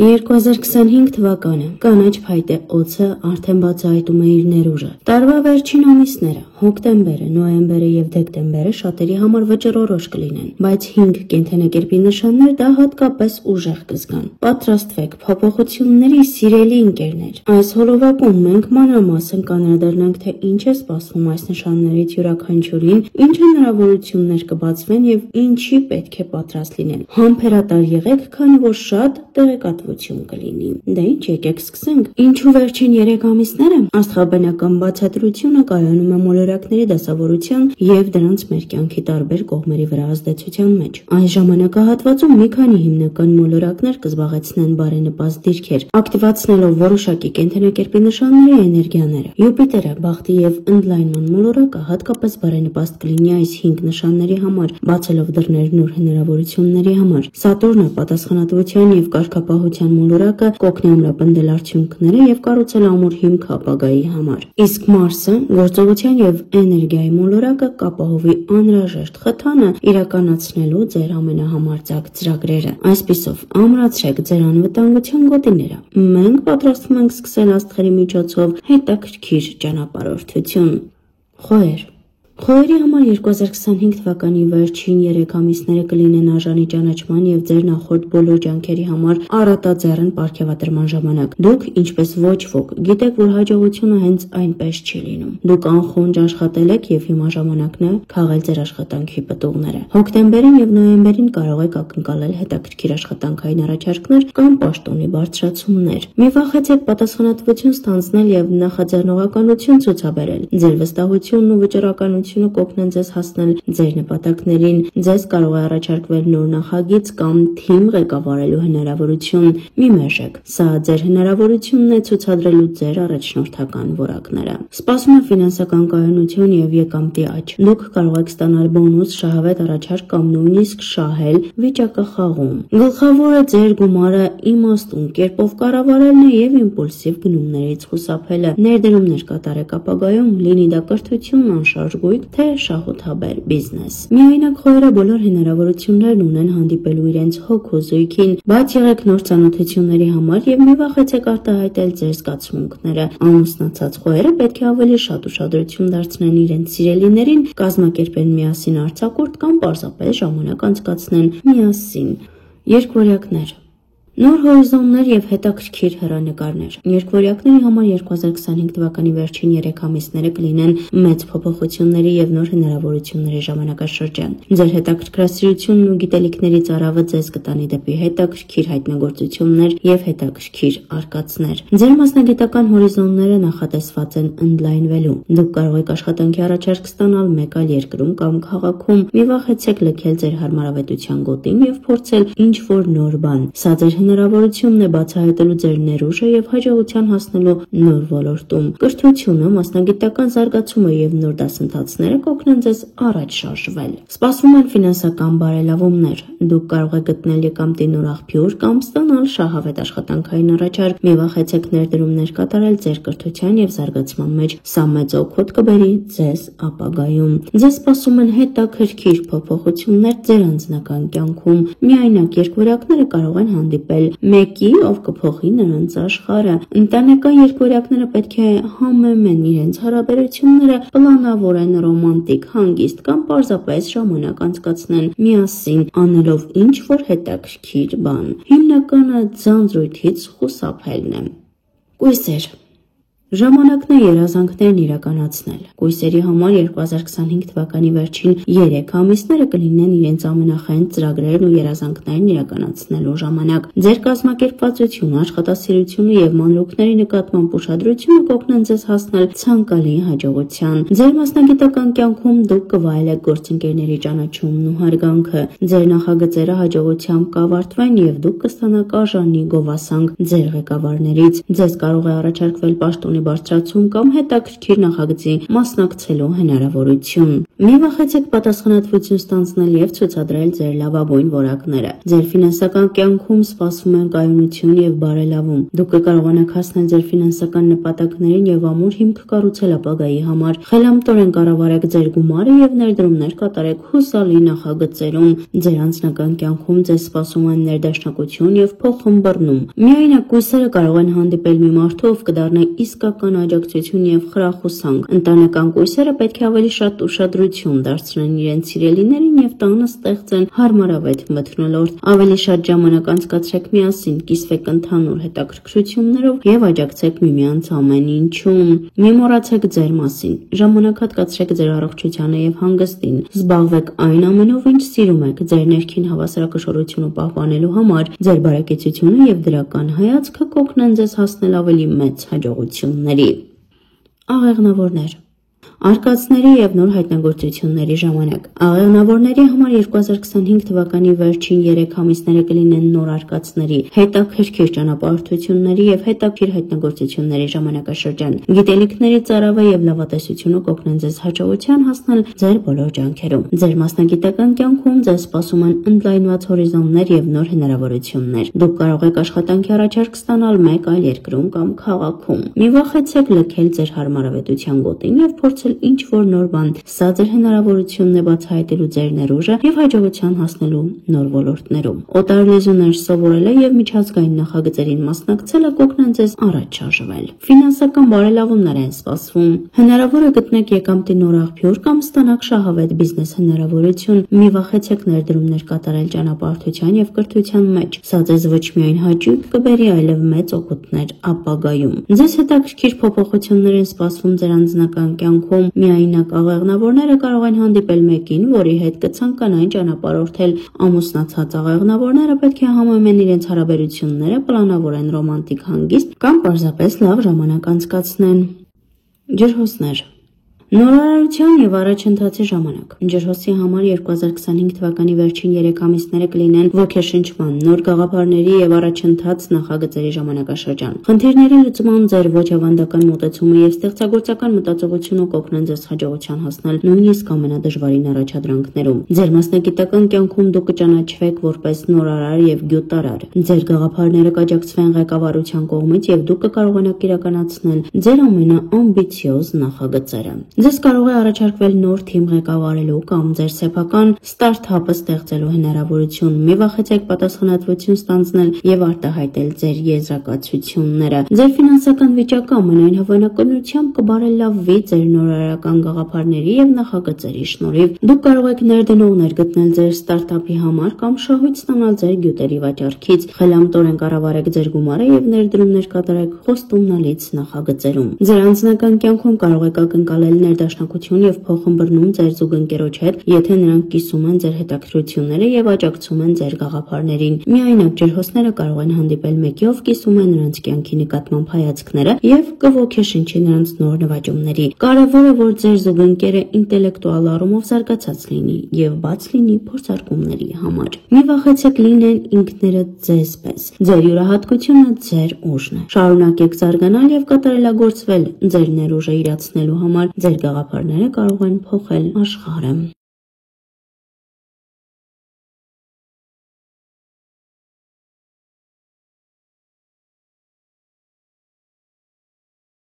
2025 թվականը կանաչ փայտե օձը արդեն բացահայտում է իր ներուժը։ Տարվա վերջին ամիսները, հոկտեմբերը, նոյեմբերը եւ դեկտեմբերը շատերի համար վճռորոշ կլինեն, բայց 5 կենդանակերպի նշաններ դա հատկապես ուժեղ կզգան։ Պատրաստվեք, փոփոխությունների սիրելի ընկերներ։ Այս հոլովակում մենք մանրամասն կանրադառնանք, թե ինչ է սպասվում այս նշաններից յուրաքանչյուրին, ինչ հնարավորություններ կբացվեն եւ ինչի պետք է պատրաստ լինել։ Համբերատար եղեք, քանի որ շատ տեղեկատվություն կլինի։ Դե ինչ, եկեք սկսենք։ Ինչու վերջին 3 ամիսները աստղաբանական բացատրությունը կայանում է մոլորակների դասավորության եւ դրանց մեր կյանքի տարբեր կողմերի վրա ազդեցության մեջ։ Այս ժամանակահատվածում մի քանի հիմնական մոլորակներ կզբաղեցնեն բարենպաստ դիրքեր, ակտիվացնելով որոշակի կենդանակերպի նշանների էներգիաները։ Յուպիտերը, բախտի եւ ընդլայնման մոլորակը հատկապես բարենպաստ կլինի այս 5 նշանների համար, բացելով դռներ նոր հնարավորությունների համար։ Սատուրնը պատասխանատվության եւ կարգապահության մոլորակը կօգնի ամրապնդել արդյունքները եւ կառուցել ամուր հիմք ապագայի համար։ Իսկ Մարսը գործողության եւ էներգիայի մոլորակը կապահովի անհրաժեշտ խթանը իրականացնելու ձեր ամենահամարձակ ծրագրերը։ Այսպիսով, ամրացրեք ձեր անվտանգության գոտիները։ Մենք պատրաստվում ենք սկսել աստղերի միջոցով հետաքրքիր ճանապարհորդություն։ Խոհեր։ Խոհերի համար 2025 թվականի վերջին 3 ամիսները կլինեն արժանի ճանաչման եւ ձեր նախորդ բոլոր ջանքերի համար առատաձեռն պարգևատրման ժամանակ։ Դուք, ինչպես ոչ ոք, գիտեք, որ հաջողությունը հենց այնպես չի լինում։ Դուք անխոնջ աշխատել եք եւ հիմա ժամանակն է քաղել ձեր աշխատանքի պտուղները։ Հոկտեմբերին եւ նոյեմբերին կարող եք ակնկալել հետաքրքիր աշխատանքային առաջարկներ կամ պաշտոնի բարձրացումներ։ Մի վախեցեք պատասխանատվություն ստանձնել եւ նախաձեռնողականություն ցուցաբերել։ Ձեր վստահությունն ու վճռականությունը կօգնեն ձեզ հասնել ձեր նպատակներին։ Ձեզ կարող է առաջարկվել նոր նախագիծ կամ թիմ ղեկավարելու հնարավորություն։ Մի մերժեք, սա ձեր հնարավորությունն է ցուցադրելու ձեր առաջնորդական որակները։ Սպասում է ֆինանսական կայունություն եւ եկամտի աճ։ Դուք կարող եք ստանալ բոնուս, շահավետ առաջարկ կամ նույնիսկ շահել վիճակախաղում։ Գլխավորը ձեր գումարը իմաստուն կերպով կառավարելն է եւ իմպուլսիվ գնումներից խուսափելը։ Ներդրումներ կատարեք ապագայում, լինի դա կրթություն, անշարժ գույք, թե շահութաբեր բիզնես։ Միայնակ խոհերը բոլոր հնարավորություններն ունեն հանդիպելու իրենց հոգու զույգին, բայց եղեք նոր ծանոթությունների համար եւ մի վախեցեք արտահայտել ձեր զգացմունքները։ Ամուսնացած խոհերը պետք է ավելի շատ ուշադրություն դարձնեն իրենց սիրելիներին, կազմակերպեն միասին արձակուրդ կամ պարզապես ժամանակ անցկացնեն միասին։ Երկվորյակներ։ Նոր հորիզոններ եւ հետաքրքիր հեռանկարներ։ Երկվորյակների համար 2025 թվականի վերջին 3 ամիսները կլինեն մեծ փոփոխությունների եւ նոր հնարավորությունների ժամանակաշրջան։ Ձեր հետաքրքրասիրությունն ու գիտելիքների ծարավը ձեզ կտանի դեպի հետաքրքիր հայտնագործություններ եւ հետաքրքիր արկածներ։ Ձեր մասնագիտական հորիզոնները նախատեսված են ընդլայնվելու։ Դուք կարող եք աշխատանքի առաջարկ ստանալ մեկ այլ երկրում կամ քաղաքում։ Մի վախեցեք լքել ձեր հարմարավետության գոտին եւ փորձել ինչ-որ նոր բան։ Սա ձեր հնարավորությունն է բացահայտելու ձեր ներուժը եւ հաջողության հասնելու նոր ոլորտում։ Կրթությունը, մասնագիտական զարգացումը եւ նոր դասընթացները կօգնեն ձեզ առաջ շարժվել։ Սպասվում են ֆինանսական բարելավումներ։ Դուք կարող եք գտնել եկամտի նոր աղբյուր կամ ստանալ շահավետ աշխատանքային առաջարկ։ Մի վախեցեք ներդրումներ կատարել ձեր կրթության եւ զարգացման մեջ։ Սա մեծ օգուտ կբերի ձեզ ապագայում։ Ձեզ սպասում են հետաքրքիր փոփոխություններ ձեր անձնական կյանքում։ Միայնակ երկվորյակները կարող են հանդիպել մեկի, ով կփոխի նրանց աշխարհը։ Ընտանեկան երկվորյակները պետք է համեմեն իրենց հարաբերությունները, պլանավորեն ռոմանտիկ, հանգիստ կամ պարզապես ժամանակ անցկացնեն միասին, անելով ինչ-որ հետաքրքիր բան։ Հիմնականը ձանձրույթից խուսափելն է։ Կույսեր։ Ժամանակն է երազանքներն իրականացնել։ Կույսերի համար 2025 թվականի վերջին 3 ամիսները կլինեն իրենց ամենախենթ ծրագրերն ու երազանքներն իրականացնելու ժամանակ։ Ձեր կազմակերպվածությունը, աշխատասիրությունը եւ մանրուքների նկատմամբ ուշադրությունը կօգնեն ձեզ հասնել ցանկալի հաջողության։ Ձեր մասնագիտական կյանքում դուք կվայելեք գործընկերների ճանաչումն ու հարգանքը։ Ձեր նախագծերը հաջողությամբ կավարտվեն եւ դուք կստանաք արժանի գովասանք ձեր ղեկավարներից։ Ձեզ կարող է առաջարկվել պաշտոնի ունի բարձրացում կամ հետաքրքիր նախագծի մասնակցելու հնարավորություն։ Մի վախեցեք պատասխանատվություն ստանձնել եւ ցուցադրել ձեր լավագույն որակները։ Ձեր ֆինանսական կյանքում սպասվում են կայունություն եւ բարելավում։ Դուք կկարողանաք հասնել ձեր ֆինանսական նպատակներին եւ ամուր հիմք կառուցել ապագայի համար։ Խելամտորեն կառավարեք ձեր գումարը եւ ներդրումներ կատարեք հուսալի նախագծերում։ Ձեր անձնական կյանքում ձեզ սպասում են ներդաշնակություն եւ փոխհմբռնում։ Միայնակ կույսերը կարող են հանդիպել մի մարդու, ով կդառնա իսկական աջակցություն եւ խրախուսանք։ Ընտանեկան կույսերը պետք է ավելի շատ ուշադրություն դարձնեն իրենց սիրելիներին եւ տանը ստեղծեն հարմարավետ մթնոլորտ։ Ավելի շատ ժամանակ անցկացրեք միասին, կիսվեք ընդհանուր հետաքրքրություններով եւ աջակցեք միմյանց ամեն ինչում։ Մի մոռացեք ձեր մասին։ Ժամանակ հատկացրեք ձեր առողջությանը եւ հանգստին։ Զբաղվեք այն ամենով, ինչ սիրում եք։ Ձեր ներքին հավասարակշռությունը պահպանելու համար ձեր բարեկեցությունը եւ դրական հայացքը կօգնեն ձեզ հասնել ավելի մեծ հաջողությունների։ Աղեղնավորներ արկածների եւ նոր հայտնագործությունների ժամանակ։ Աղեղնավորների համար 2025 թվականի վերջին 3 ամիսները կլինեն նոր արկածների, հետաքրքիր ճանապարհորդությունների եւ հետաքրքիր հայտնագործությունների ժամանակաշրջան։ Գիտելիքների ծարավը եւ լավատեսությունը կօգնեն ձեզ հաջողության հասնել ձեր բոլոր ջանքերում։ Ձեր մասնագիտական կյանքում ձեզ սպասում են ընդլայնված հորիզոններ եւ նոր հնարավորություններ։ Դուք կարող եք աշխատանքի առաջարկ ստանալ մեկ այլ երկրում կամ քաղաքում։ Մի վախեցեք լքել ձեր հարմարավետության գոտին եւ փորձել ինչ-որ նոր բան։ Սա ձեր հնարավորությունն է բացահայտելու ձեր ներուժը եւ հաջողության հասնելու նոր ոլորտներում։ Օտար լեզուներ սովորելը եւ միջազգային նախագծերին մասնակցելը կօգնեն ձեզ առաջ շարժվել։ Ֆինանսական բարելավումներ են սպասվում։ Հնարավոր է գտնեք եկամտի նոր աղբյուր կամ ստանաք շահավետ բիզնես հնարավորություն։ Մի վախեցեք ներդրումներ կատարել ճանապարհորդության եւ կրթության մեջ։ Սա ձեզ ոչ միայն հաճույք կբերի, այլև մեծ օգուտներ ապագայում։ Ձեզ հետաքրքիր փոփոխություններ են սպասվում ձեր անձնական կյանքում։ Միայնակ աղեղնավորները կարող են հանդիպել մեկին, որի հետ կցանկանային ճանապարհորդել։ Ամուսնացած աղեղնավորները պետք է համեմեն իրենց հարաբերությունները, պլանավորեն ռոմանտիկ հանգիստ կամ պարզապես լավ ժամանակ անցկացնեն։ Ջրհոսներ Նորարարության եւ առաջընթացի ժամանակ։ Ջրհոսի համար 2025 թվականի վերջին 3 ամիսները կլինեն ոգեշնչման, նոր գաղափարների եւ առաջընթաց նախագծերի ժամանակաշրջան։ Խնդիրների լուծման ձեր ոչ ավանդական մոտեցումը եւ ստեղծագործական մտածողությունը կօգնեն ձեզ հաջողության հասնել նույնիսկ ամենադժվարին առաջադրանքներում։ Ձեր մասնագիտական կյանքում դուք կճանաչվեք որպես նորարար եւ գյուտարար։ Ձեր գաղափարները կաջակցվեն ղեկավարության կողմից եւ դուք կկարողանաք իրականացնել ձեր ամենաամբիցիոզ նախագծերը։ Ձեզ կարող է առաջարկվել նոր թիմ ղեկավարելու կամ ձեր սեփական ստարտափը ստեղծելու հնարավորություն։ Մի վախեցեք պատասխանատվություն ստանձնել եւ արտահայտել ձեր եզրակացությունները։ Ձեր ֆինանսական վիճակը ամենայն հավանականությամբ կբարելավվի ձեր նորարարական գաղափարների եւ նախագծերի շնորհիվ։ Դուք կարող եք ներդնողներ գտնել ձեր ստարտափի համար կամ շահույթ ստանալ ձեր գյուտերի վաճառքից։ Խելամտորեն կառավարեք ձեր գումարը եւ ներդրումներ կատարեք խոստումնալից նախագծերում։ Ձեր անձնական կյանքում կարող եք ակնկալել ներդաշնակություն եւ փոխհմբռնում ձեր զուգընկերոջ հետ, եթե նրանք կիսում են ձեր հետաքրքրությունները եւ աջակցում են ձեր գաղափարներին։ Միայնակ ջրհոսները կարող են հանդիպել մեկի, ով կիսում է նրանց կյանքի նկատմամբ հայացքները եւ կոգեշնչի նրանց նոր նվաճումների։ Կարևոր է, որ ձեր զուգընկերը ինտելեկտուալ առումով զարգացած լինի եւ բաց լինի փորձարկումների համար։ Մի վախեցեք լինեն ինքներդ ձեզ պես։ Ձեր յուրահատկությունը ձեր ուժն է։ Շարունակեք զարգանալ եւ կատարելագործվել ձեր ներուժը իրացնելու համար։ Ձեր գաղափարները կարող են փոխել աշխարհը։